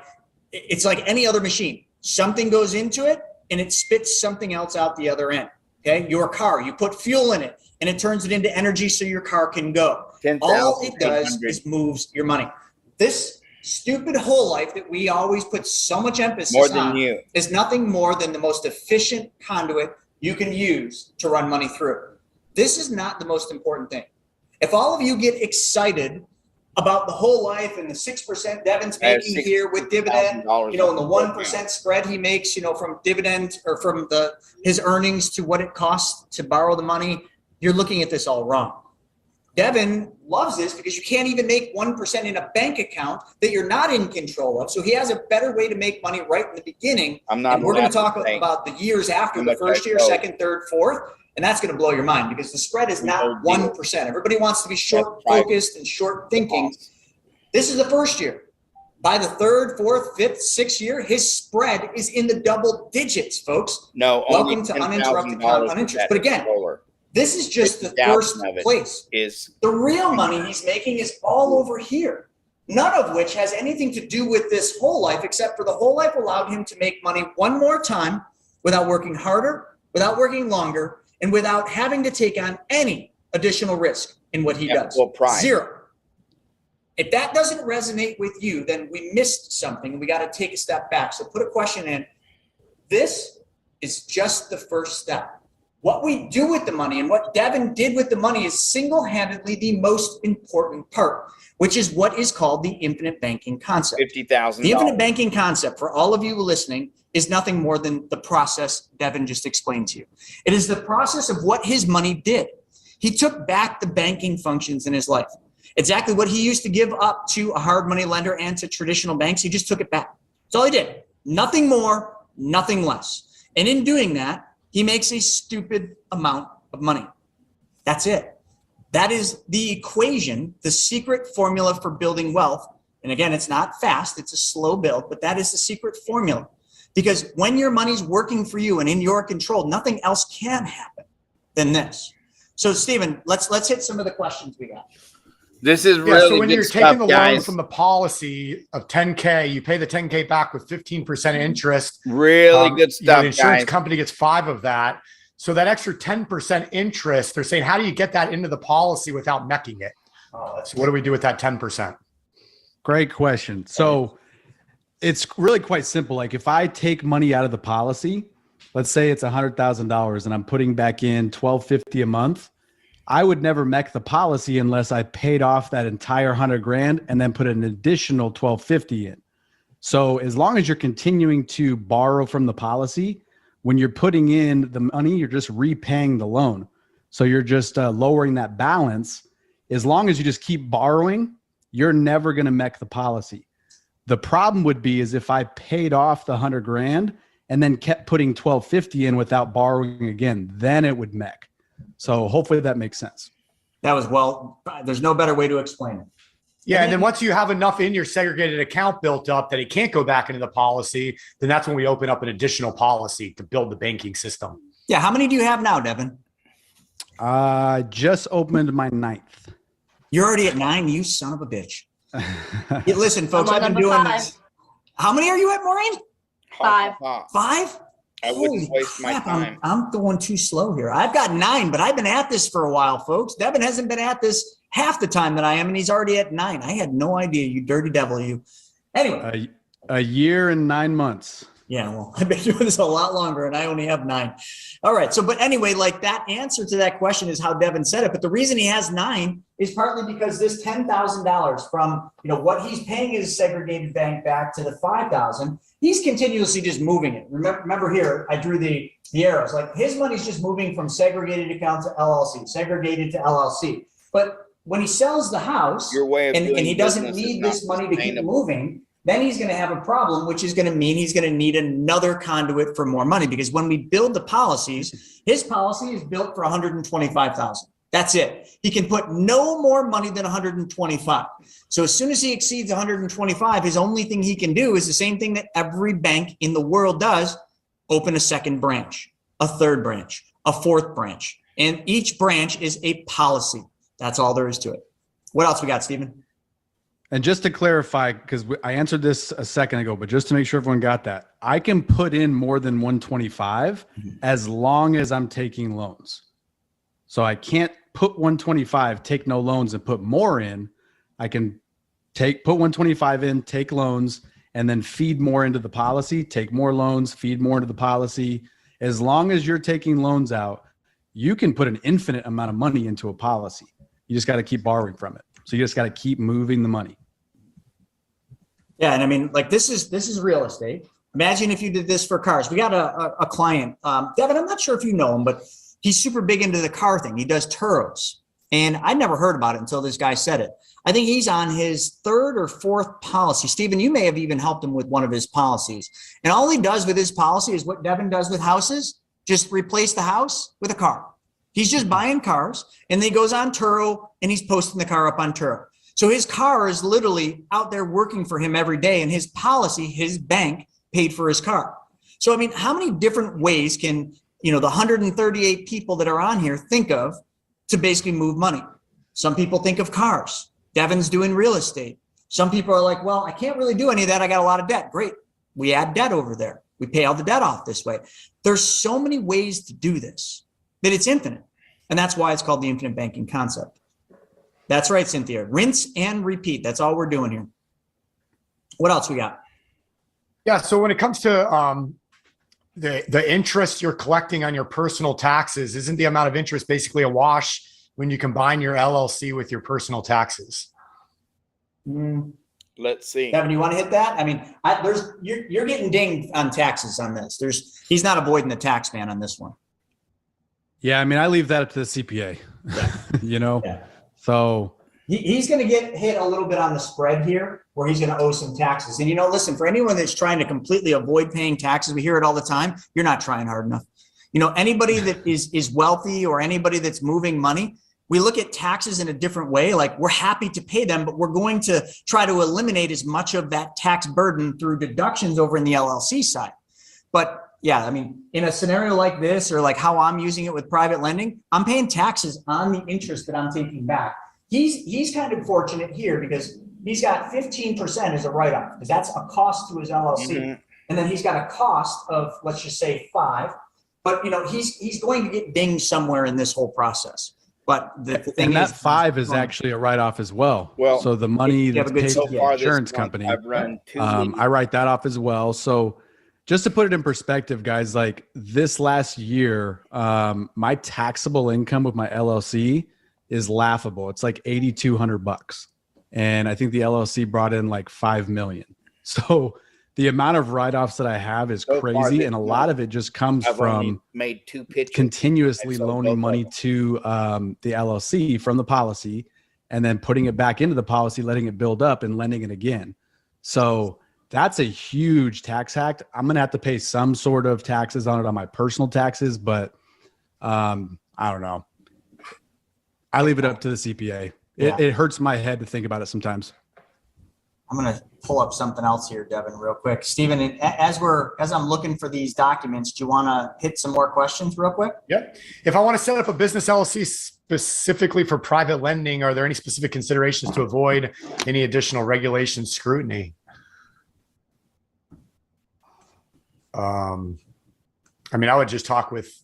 Speaker 2: it's like any other machine. Something goes into it and it spits something else out the other end. Okay. Your car, you put fuel in it and it turns it into energy so your car can go. All it does is moves your money. This stupid whole life that we always put so much emphasis on is nothing more than the most efficient conduit you can use to run money through. This is not the most important thing. If all of you get excited about the whole life and the 6% Devin's making here with dividend, and the 1% spread he makes, from dividend or from his earnings to what it costs to borrow the money, you're looking at this all wrong. Devin loves this because you can't even make 1% in a bank account that you're not in control of. So he has a better way to make money right in the beginning. And we're going to talk about the years after the first year, second, third, fourth. And that's going to blow your mind because the spread is not 1%. Everybody wants to be short focused and short thinking. This is the first year. By the third, fourth, fifth, sixth year, his spread is in the double digits, folks.
Speaker 1: No,
Speaker 2: welcome to uninterrupted compound interest. But again, this is just the first place. The real money he's making is all over here. None of which has anything to do with this whole life, except for the whole life allowed him to make money one more time without working harder, without working longer, and without having to take on any additional risk in what he does. Zero. If that doesn't resonate with you, then we missed something and we got to take a step back. So put a question in. This is just the first step. What we do with the money and what Devin did with the money is single-handedly the most important part, which is what is called the infinite banking concept.
Speaker 1: $50,000.
Speaker 2: The infinite banking concept, for all of you listening, is nothing more than the process Devin just explained to you. It is the process of what his money did. He took back the banking functions in his life. Exactly what he used to give up to a hard money lender and to traditional banks, he just took it back. That's all he did. Nothing more, nothing less. And in doing that, he makes a stupid amount of money. That's it. That is the equation, the secret formula for building wealth. And again, it's not fast, it's a slow build, but that is the secret formula. Because when your money's working for you and in your control, nothing else can happen than this. So Stephen, let's hit some of the questions we got.
Speaker 1: This is really
Speaker 4: so when
Speaker 1: good
Speaker 4: you're
Speaker 1: stuff,
Speaker 4: taking the loan
Speaker 1: guys.
Speaker 4: from the policy of 10K, you pay the 10K back with 15% interest.
Speaker 1: Really good stuff,
Speaker 4: the insurance
Speaker 1: guys.
Speaker 4: company gets 5 of that. So that extra 10% interest, they're saying, how do you get that into the policy without mecking it? So what do we do with that 10%?
Speaker 3: Great question. So it's really quite simple. Like if I take money out of the policy, let's say it's $100,000 and I'm putting back in $1,250 a month, I would never mech the policy unless I paid off that entire $100,000 and then put an additional $1,250 in. So as long as you're continuing to borrow from the policy, when you're putting in the money, you're just repaying the loan. So you're just lowering that balance. As long as you just keep borrowing, you're never going to mech the policy. The problem would be is if I paid off the $100,000 and then kept putting $1,250 in without borrowing again, then it would mech. So hopefully that makes sense.
Speaker 2: That was there's no better way to explain it.
Speaker 4: Yeah, and then once you have enough in your segregated account built up that it can't go back into the policy, then that's when we open up an additional policy to build the banking system.
Speaker 2: Yeah, how many do you have now, Devin?
Speaker 3: I just opened my 9th.
Speaker 2: You're already at 9, you son of a bitch. Yeah, listen, folks, I've been doing this. How many are you at, Maureen?
Speaker 6: 5.
Speaker 2: 5?
Speaker 1: I wouldn't waste my time.
Speaker 2: I'm going too slow here. I've got 9, but I've been at this for a while, folks. Devin hasn't been at this half the time that I am, and he's already at 9. I had no idea, you dirty devil, you. Anyway.
Speaker 3: A year and 9 months.
Speaker 2: Yeah, well, I've been doing this a lot longer, and I only have 9. All right, so, but anyway, like that answer to that question is how Devin said it, but the reason he has 9 is partly because this $10,000 from, what he's paying his segregated bank back to the $5,000, he's continuously just moving it. Remember here, I drew the arrows. Like his money's just moving from segregated account to LLC, segregated to LLC. But when he sells the house and he doesn't need this money to keep moving, then he's going to have a problem, which is going to mean he's going to need another conduit for more money. Because when we build the policies, his policy is built for $125,000. That's it. He can put no more money than 125. So as soon as he exceeds 125, his only thing he can do is the same thing that every bank in the world does: open a second branch, a third branch, a fourth branch. And each branch is a policy. That's all there is to it. What else we got, Stephen?
Speaker 3: And just to clarify, because I answered this a second ago, but just to make sure everyone got that, I can put in more than 125 as long as I'm taking loans. So I can't put 125, take no loans, and put more in. I can put 125 in, take loans, and then feed more into the policy, take more loans, feed more into the policy. As long as you're taking loans out, you can put an infinite amount of money into a policy. You just got to keep borrowing from it. So you just got to keep moving the money.
Speaker 2: Yeah, and I mean, like this is real estate. Imagine if you did this for cars. We got a client, Devin. I'm not sure if you know him, but he's super big into the car thing. He does Turos, and I never heard about it until this guy said it. I think he's on his third or fourth policy. Stephen, you may have even helped him with one of his policies. And all he does with his policy is what Devin does with houses: just replace the house with a car. He's just buying cars, and then he goes on Turo, and he's posting the car up on Turo. So his car is literally out there working for him every day, and his policy, his bank, paid for his car. So, I mean, how many different ways can, the 138 people that are on here think of to basically move money? Some people think of cars. Devin's doing real estate. Some people are like, well, I can't really do any of that. I got a lot of debt. Great. We add debt over there. We pay all the debt off this way. There's so many ways to do this that it's infinite. And that's why it's called the infinite banking concept. That's right, Cynthia. Rinse and repeat. That's all we're doing here. What else we got?
Speaker 4: Yeah. So when it comes to the interest you're collecting on your personal taxes, isn't the amount of interest basically a wash when you combine your LLC with your personal taxes?
Speaker 1: Let's see.
Speaker 2: Devin, you want to hit that? I mean, you're getting dinged on taxes on this. He's not avoiding the tax man on this one.
Speaker 3: Yeah, I mean, I leave that up to the CPA.
Speaker 2: Yeah. Yeah.
Speaker 3: So
Speaker 2: he's going to get hit a little bit on the spread here, where he's going to owe some taxes. And listen, for anyone that's trying to completely avoid paying taxes, we hear it all the time. You're not trying hard enough. Anybody that is wealthy or anybody that's moving money, we look at taxes in a different way. Like, we're happy to pay them, but we're going to try to eliminate as much of that tax burden through deductions over in the LLC side. But yeah, I mean, in a scenario like this, or like how I'm using it with private lending, I'm paying taxes on the interest that I'm taking back. He's kind of fortunate here because he's got 15% as a write-off, because that's a cost to his LLC. Mm-hmm. And then he's got a cost of, let's just say 5, but he's going to get dinged somewhere in this whole process. But the thing
Speaker 3: and that 5 is actually a write-off as well. So the money that's paid to the insurance company,
Speaker 1: I've run 2
Speaker 3: I write that off as well. So just to put it in perspective, guys, like this last year, my taxable income with my LLC is laughable. It's like $8,200. And I think the LLC brought in like 5 million. So the amount of write-offs that I have is crazy. And a lot of it just comes from
Speaker 1: made 2 pitches,
Speaker 3: continuously loaning money to the LLC from the policy, and then putting it back into the policy, letting it build up and lending it again. So that's a huge tax hack. I'm going to have to pay some sort of taxes on it on my personal taxes, but I don't know. I leave it up to the CPA. It hurts my head to think about it sometimes.
Speaker 2: I'm going to pull up something else here, Devin, real quick. Stephen, as I'm looking for these documents, do you want to hit some more questions real quick?
Speaker 4: Yep. If I want to set up a business LLC specifically for private lending, are there any specific considerations to avoid any additional regulation scrutiny? I mean, I would just talk with,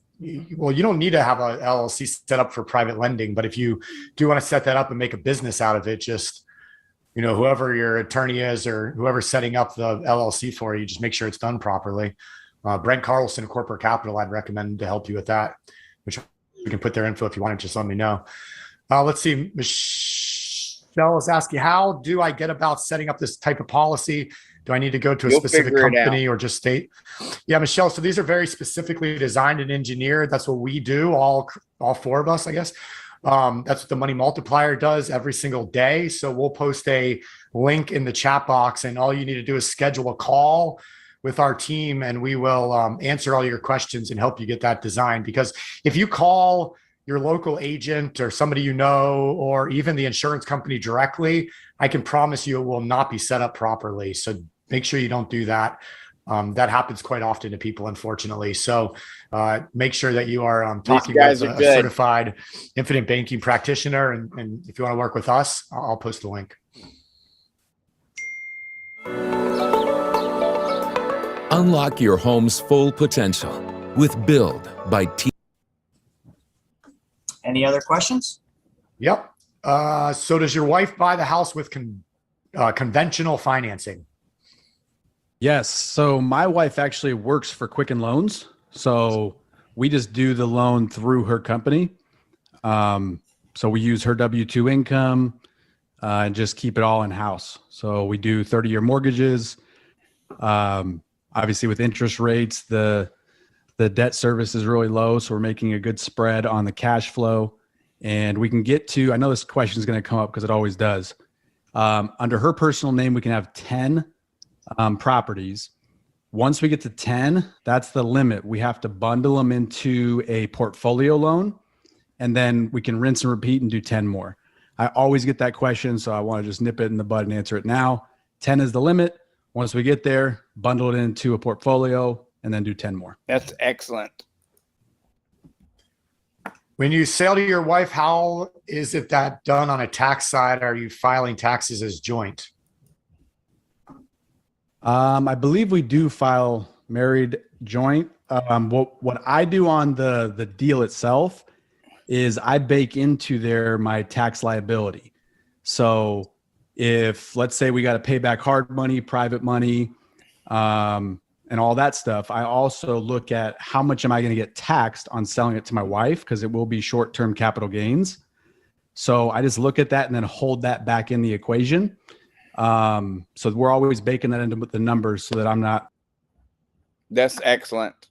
Speaker 4: well, you don't need to have a LLC set up for private lending, but if you do want to set that up and make a business out of it, just, whoever your attorney is or whoever's setting up the LLC for you, just make sure it's done properly. Brent Carlson of Corporate Capital, I'd recommend to help you with that, which we can put their info if you want to, just let me know. Let's see. Michelle is asking, how do I get about setting up this type of policy? Do I need to go to a specific company or just state? Yeah, Michelle. So these are very specifically designed and engineered. That's what we do, all 4 of us, I guess. That's what the Money Multiplier does every single day. So we'll post a link in the chat box, and all you need to do is schedule a call with our team, and we will answer all your questions and help you get that designed. Because if you call your local agent or somebody or even the insurance company directly, I can promise you it will not be set up properly. So make sure you don't do that. That happens quite often to people, unfortunately. So make sure that you are talking
Speaker 1: guys
Speaker 4: with
Speaker 1: are
Speaker 4: a
Speaker 1: good.
Speaker 4: certified infinite banking practitioner. And if you want to work with us, I'll post the link.
Speaker 6: Unlock your home's full potential with Build by T.
Speaker 2: Any other questions?
Speaker 4: Yep. So does your wife buy the house with conventional financing?
Speaker 3: Yes. So my wife actually works for Quicken Loans. So we just do the loan through her company. So we use her W-2 income and just keep it all in house. So we do 30-year mortgages. Obviously with interest rates, the debt service is really low. So we're making a good spread on the cash flow. And we can get to, I know this question is going to come up because it always does. Under her personal name, we can have 10 properties. Once we get to 10, that's the limit. We have to bundle them into a portfolio loan, and then we can rinse and repeat and do 10 more. I always get that question, so I want to just nip it in the bud and answer it now. 10 is the limit. Once we get there, bundle it into a portfolio and then do 10 more.
Speaker 1: That's excellent.
Speaker 4: When you sell to your wife, how is it that done on a tax side? Are you filing taxes as joint?
Speaker 3: I believe we do file married joint. What I do on the deal itself is I bake into there my tax liability. So if, let's say, we got to pay back hard money, private money, and all that stuff, I also look at how much am I going to get taxed on selling it to my wife, because it will be short-term capital gains. So I just look at that and then hold that back in the equation. So we're always baking that into the numbers so that I'm not.
Speaker 1: That's excellent.